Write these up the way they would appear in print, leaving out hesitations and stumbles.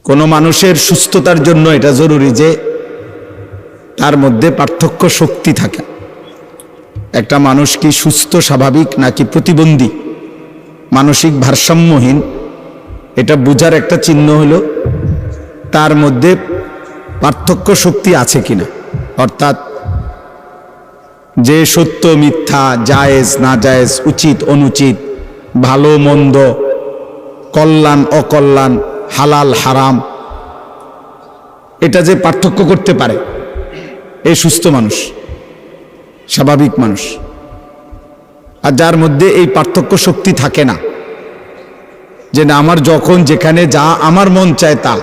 কোনো মানুষের সুস্থতার জন্য এটা জরুরি যে তার মধ্যে পার্থক্য শক্তি থাকে। একটা মানুষ কি সুস্থ স্বাভাবিক নাকি প্রতিবন্ধী, মানসিক ভারসাম্যহীন, এটা বোঝার একটা চিহ্ন হলো তার মধ্যে পার্থক্য শক্তি আছে কিনা। অর্থাৎ যে সত্য মিথ্যা, জায়েজ না জায়েজ, উচিত অনুচিত, ভালো মন্দ, কল্যাণ অকল্যাণ, হালাল হারাম, এটা যে পার্থক্য করতে পারে, এই সুস্থ মানুষ, স্বাভাবিক মানুষ। আর যার মধ্যে এই পার্থক্য শক্তি থাকে না, যে না আমার যখন যেখানে যা আমার মন চায় তা,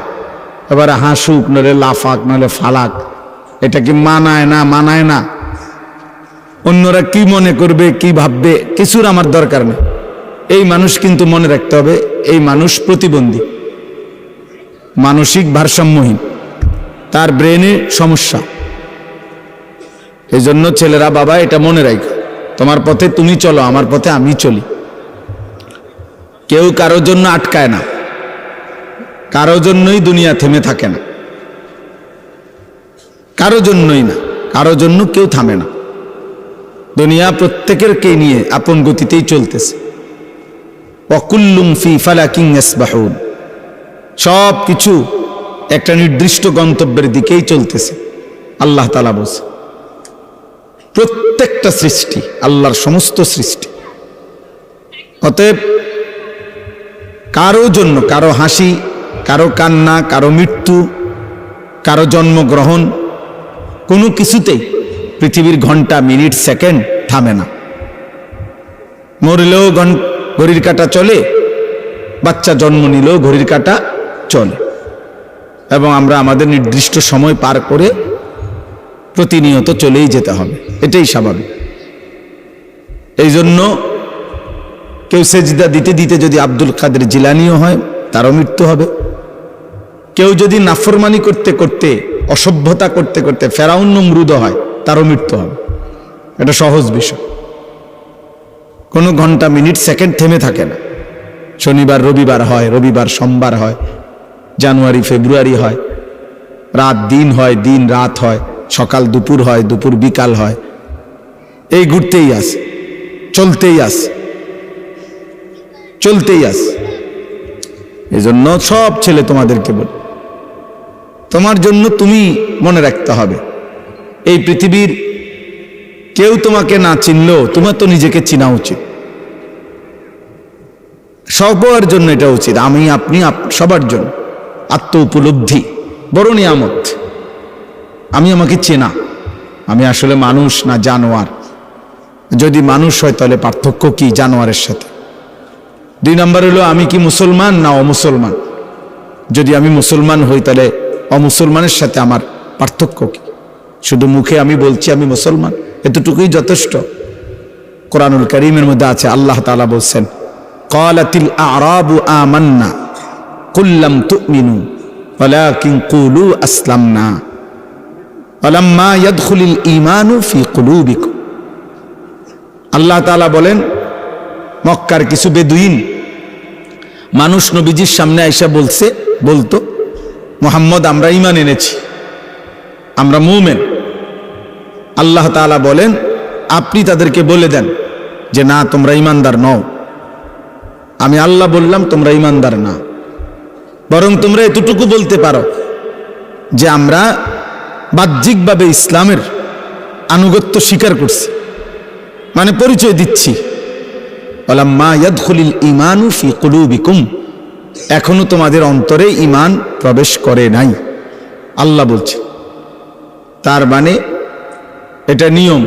এবারে হাসুক নলে লাফাক নলে ফালাক, এটা কি মানায় না মানায় না, অন্যরা কি মনে করবে কি ভাববে, কিছুর আমার দরকার নেই। এই মানুষ কিন্তু মনে রাখতে হবে, এই মানুষ প্রতিবন্ধী, মানসিক ভারসাম্যহীন, তার ব্রেনে সমস্যা। এই জন্য ছেলেরা, বাবা এটা মনে রাখো, তোমার পথে তুমি চলো, আমার পথে আমি চলি। কেউ কারোর জন্য আটকায় না, কারো জন্যই দুনিয়া থেমে থাকে না, কারো জন্যই না, কারো জন্য কেউ থামে না। দুনিয়া প্রত্যেকের কে নিয়ে আপন গতিতেই চলতেছে। ওয়াকুল্লুম ফি ফালাকিন ইয়াসবাহুন, সব কিছু একটা নির্দিষ্ট গন্তব্যের দিকেই চলতেছে। আল্লাহ তাআলা বলছে প্রত্যেকটা সৃষ্টি, আল্লাহর সমস্ত সৃষ্টি। অতএব কারো জন্য, কারো হাসি, কারো কান্না, কারো মৃত্যু, কারো জন্মগ্রহণ, কোনো কিছুতেই পৃথিবীর ঘন্টা মিনিট সেকেন্ড থামে না। মরলেও ঘড়ির কাঁটা চলে, বাচ্চা জন্ম নিলেও ঘড়ির কাঁটা চলে, এবং আমরা আমাদের নির্দিষ্ট সময় পার করে প্রতিনিয়ত চলেই যেতে হবে, এটাই স্বাভাবিক। এই জন্য কেউ সেজদা দিতে দিতে যদি আব্দুল কাদের জিলানীও হয়, তারও মৃত্যু হবে। কেউ যদি নাফরমানি করতে করতে, অসভ্যতা করতে করতে ফেরাউন নমরুদ হয়, তারও মৃত্যু হবে। এটা সহজ বিষয়, কোনো ঘন্টা মিনিট সেকেন্ড থেমে থাকে না। শনিবার রবিবার হয়, রবিবার সোমবার হয়, জানুয়ারি ফেব্রুয়ারি হয়, রাত দিন হয়, দিন রাত হয়, সকাল দুপুর হয়, দুপুর বিকাল হয়, এই ঘুরতেই আছে, চলতেই আছে, চলতেই আছে। এই জন্য সব ছেলে তোমাদেরকে বল, তোমার জন্য তুমি মনে রাখতে হবে, এই পৃথিবীর কেউ তোমাকে না চিনলেও তোমার তো নিজেকে চিনা উচিত। সবার জন্য এটা উচিত, আমি আপনি সবার জন্য। আত্ম উপলব্ধি বড় নিয়ামত। আমি আমাকে চেনা, আমি আসলে মানুষ না জানোয়ার। যদি মানুষ হয় তাহলে পার্থক্য কি জানোয়ারের সাথে? 2 নম্বর হলো আমি কি মুসলমান না অমুসলমান। যদি আমি মুসলমান হই তাহলে অমুসলমানের সাথে আমার পার্থক্য কি? শুধু মুখে আমি বলছি আমি মুসলমান, এতটুকুই যথেষ্ট? কোরআনুল কারীমের মধ্যে আছে, আল্লাহ তাআলা বলছেন ক্বালাতিল আ'রাবু আমান্না কুল লাম তু'মিনু ওয়ালাকিন কুলু আসলামনা ওয়ালাম্মা ইয়াদখুলিল ঈমানু ফি কুলুবিকুম। আল্লাহ তাআলা বলেন মক্কার কিছু বেদুইন মানুষ নবীজির সামনে আইসা বলতো মুহাম্মদ আমরা ঈমান এনেছি, আমরা মুমিন। আল্লাহ তাআলা বলেন আপনি তাদেরকে বলে দেন যে না, তোমরা ঈমানদার নও। আমি আল্লাহ বললাম তোমরা ঈমানদার না, বরং তোমরা এতটুকু বলতে পারো যে আমরা বাহ্যিকভাবে ইসলামের আনুগত্য স্বীকার করছি, মানে পরিচয় দিচ্ছি। ওয়ালাম্মা ইয়াদখুলিল ঈমানু ফি কুলুবিকুম, এখনো তোমাদের অন্তরে ঈমান প্রবেশ করে নাই, আল্লাহ বলছে। তার মানে এটা নিয়ম,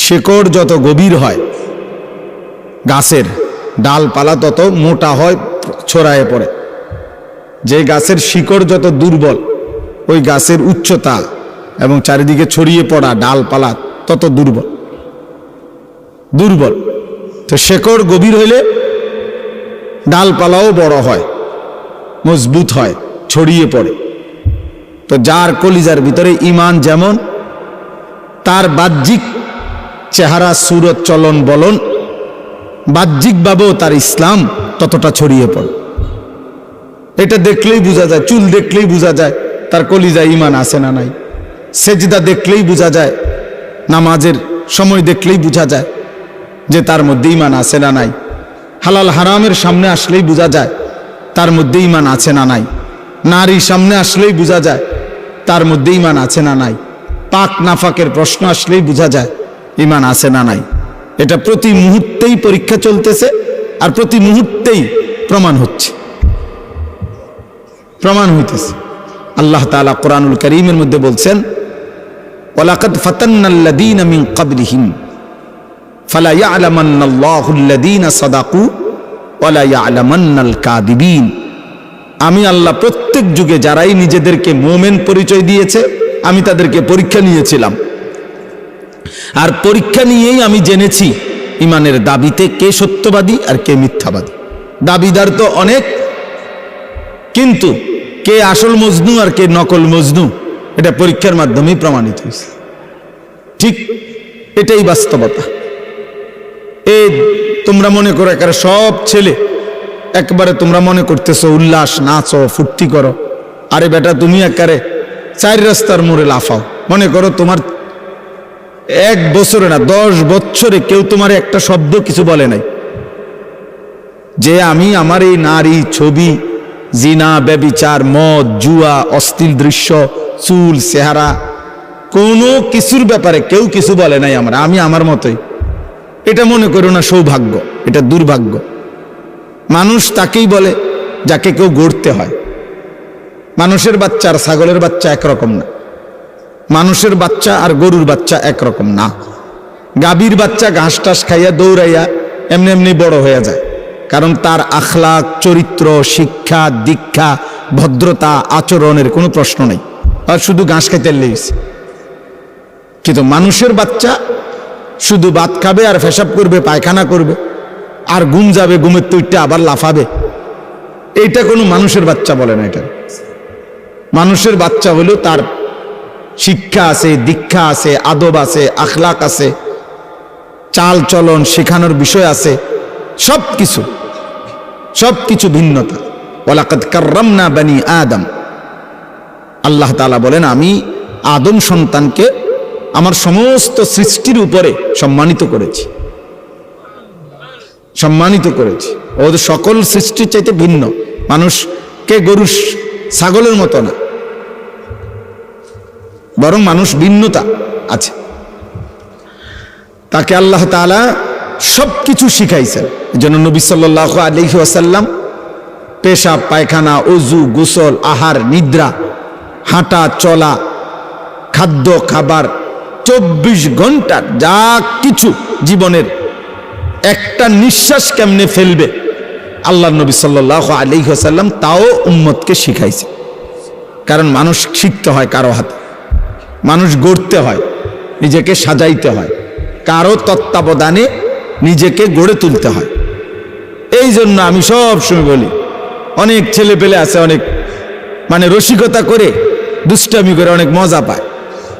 শেকড় যত গভীর হয়, গাছের ডালপালা তত মোটা হয়, ছড়ায় পড়ে। যে গাছের শিকড় যত দুর্বল, ওই গাছের উচ্চতা এবং চারিদিকে ছড়িয়ে পড়া ডালপালা তত দুর্বল। তো শেকড় গভীর হইলে ডালপালাও বড় হয়, মজবুত হয়, ছড়িয়ে পড়ে। তো যার কলিজার ভিতরে ঈমান যেমন, তার বাহ্যিক চেহারা, সুরত, চলন বলন, বাহ্যিকভাবেও তার ইসলাম ততটা ছড়িয়ে পড়ে। এটা দেখলেই বোঝা যায়, চুল দেখলেই বোঝা যায় তার কলিজায় ঈমান আছে না নাই। সেজদা দেখলেই বোঝা যায়, নামাজের সময় দেখলেই বোঝা যায় যে তার মধ্যে ঈমান আছে না নাই। হালাল হারামের সামনে আসলেই বোঝা যায় তার মধ্যে ঈমান আছে না নাই। নারী সামনে আসলেই বোঝা যায় তার মধ্যে ঈমান আছে না নাই। পাক নাফাকের প্রশ্ন আসলেই বোঝা যায় ঈমান আছে না নাই। এটা প্রতি মুহূর্তেই পরীক্ষা চলতেছে, আর প্রতি মুহূর্তেই প্রমাণ হচ্ছে, প্রমাণ হইতেছে। আল্লাহ তাআলা কোরআনুল কারীমের মধ্যে বলছেন, ওয়ালাকাদ ফাতান্নাল্লাযীনা মিন ক্বাবলিহিম ফালা ইয়া'লামান্নাল্লাহুল্লাযীনা সাদাকু ওয়ালা ইয়া'লামান্নাল কাযিবিন। আমি আল্লাহ প্রত্যেক যুগে যারাই নিজেদেরকে মুমিন পরিচয় দিয়েছে আমি তাদেরকে পরীক্ষা নিয়েছিলাম, আর পরীক্ষা নিয়েই আমি জেনেছি ইমানের দাবিতে কে সত্যবাদী আর কে মিথ্যাবাদী। দাবিদার তো অনেক, কিন্তু কে আসল মজনু আর কে নকল মজনু এটা পরীক্ষার মাধ্যমেই প্রমাণিত হয়েছে। ঠিক এটাই বাস্তবতা। এই তোমরা মনে করো একেবারে সব ছেলে একবারে তোমরা মনে করতেছো উল্লাস, নাচো, ফুর্তি করো। আরে বেটা, তুমি একেবারে 4 রাস্তার মোড়ে লাফাও। মনে করো তোমার 1 বছরে না 10 বছরে কেউ তোমার একটা শব্দ কিছু বলে নাই যে আমি আমার এই নারী, ছবি, জিনা, ব্যভিচার, মদ, জুয়া, অশ্লীল দৃশ্য, চুল, চেহারা, কোনো কিছুর ব্যাপারে কেউ কিছু বলে নাই আমি আমার মতোই। এটা মনে করো না সৌভাগ্য, এটা দুর্ভাগ্য। মানুষ তাকেই বলে যাকে কেউ গড়তে হয়। মানুষের বাচ্চা আর ছাগলের বাচ্চা একরকম না। মানুষের বাচ্চা আর গরুর বাচ্চা একরকম না। গাভীর বাচ্চা ঘাস টাস খাইয়া দৌড়াইয়া এমনি এমনি বড় হয়ে যায়, কারণ তার আখলাক, চরিত্র, শিক্ষা, দীক্ষা, ভদ্রতা, আচরণের কোনো প্রশ্ন নেই, আর শুধু ঘাস খাইতে লেগেছে। কিন্তু মানুষের বাচ্চা শুধু ভাত খাবে আর পেশাব করবে, পায়খানা করবে, আর ঘুম যাবে, ঘুমের তুইটা আবার লাফাবে। এইটা কোনো মানুষের বাচ্চা বলে না। এটা মানুষের বাচ্চা হলো তার শিক্ষা আছে, দীক্ষা আছে, আদব আছে, আখলাক আছে, চাল চলন শেখানোর বিষয় আছে, সবকিছু ভিন্নতা। ওয়ালাকাদ কাররামনা বানি আদম। আল্লাহ তাআলা বলেন আমি আদম সন্তানকে আমার সমস্ত সৃষ্টির উপরে সম্মানিত করেছি। ওদের সকল সৃষ্টির চাইতে ভিন্ন। মানুষকে গরু ছাগলের মতো না, বরং মানুষ ভিন্নতা আছে। তাকে আল্লাহ তাআলা সবকিছু শিখাইছেন। এজন্য নবী সাল্লাল্লাহু আলাইহি ওয়াসাল্লাম পেশাব, পায়খানা, ওযু, গোসল, আহার, নিদ্রা, হাঁটা চলা, খাদ্য খাবার 24 ঘন্টা যা কিছু জীবনের একটা নিঃশ্বাস কেমনে ফেলবে আল্লাহ নবী সাল্লাল্লাহু আলাইহি ওয়াসাল্লাম তাও উম্মতকে শিখাইছে। কারণ মানুষ শিখতে হয় কারো হাতে, মানুষ গড়তে হয়, নিজেকে সাজাইতে হয়, কারো তত্ত্বাবধানে নিজেকে গড়ে তুলতে হয়। এই জন্য আমি সব সময় বলি, অনেক ছেলে পেলে আছে অনেক রসিকতা করে, দুষ্টামি করে অনেক মজা পায়।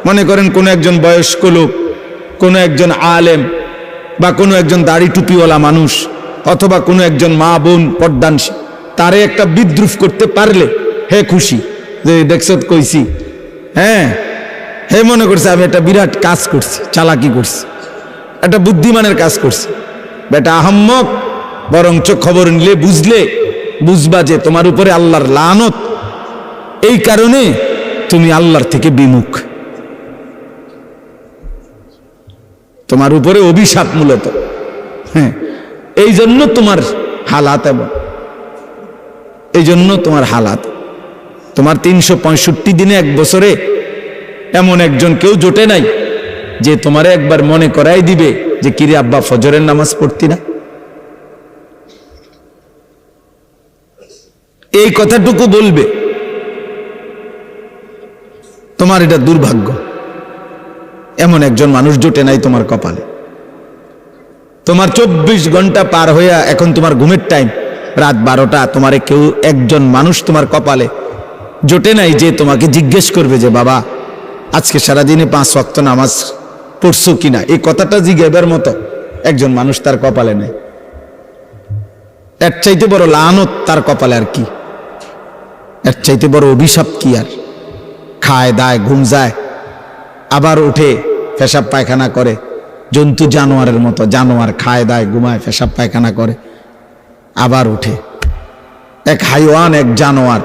মনে করেন কোনো একজন বয়স্ক লোক, কোনো একজন আলেম, বা কোনো একজন দাড়ি টুপিওয়ালা মানুষ, অথবা কোনো একজন মা বোন পর্দানশী, তারে একটা বিদ্রুপ করতে পারলে হে খুশি যে দেখছ কইছি। হ্যাঁ, হে মনে করছে আমি একটা বিরাট কাজ করছি, চালাকি করছি, একটা বুদ্ধিমানের কাজ করছি। বেটা আহম্মক, বরঞ্চ খবর নিলে বুঝবা যে তোমার উপরে আল্লাহর লানত, এই কারণে তুমি আল্লাহর থেকে বিমুখ, তোমার উপরে অভিশাপ মূলত। হ্যাঁ, এই জন্য তোমার হালাত, এবং এই জন্য তোমার হালাত। তোমার 365 দিনে 1 বছরে এমন একজন কেউ জোটে নাই যে তোমারে একবার মনে করাই দিবে যে কিরে আব্বা ফজরের নামাজ পড়তি না। এই কথাটুকু বলবে, তোমার এটা দুর্ভাগ্য। এমন একজন মানুষ জোটে নাই তোমার কপালে। তোমার 24 ঘন্টা পার হইয়া এখন তোমার ঘুমের টাইম রাত 12টা, তোমারে কেউ একজন মানুষ তোমার কপালে জোটে নাই যে তোমাকে জিজ্ঞেস করবে যে বাবা আজকে সারাদিনে 5 ওয়াক্ত নামাজ পড়ছো কিনা। এই কথাটা জিজ্ঞাসার মতো একজন মানুষ তার কপালে নেই। এর চাইতে বড় লানত তার কপালে আর কি। এর চাইতে বড় অভিশাপ কি আর? খায় দায় ঘুম যায়, আবার উঠে পেশাব পায়খানা করে, জন্তু জানোয়ারের মতো। জানোয়ার খায় দায় ঘুমায় পেশাব পায়খানা করে, আবার উঠে। এক হাইওয়ান, এক জানোয়ার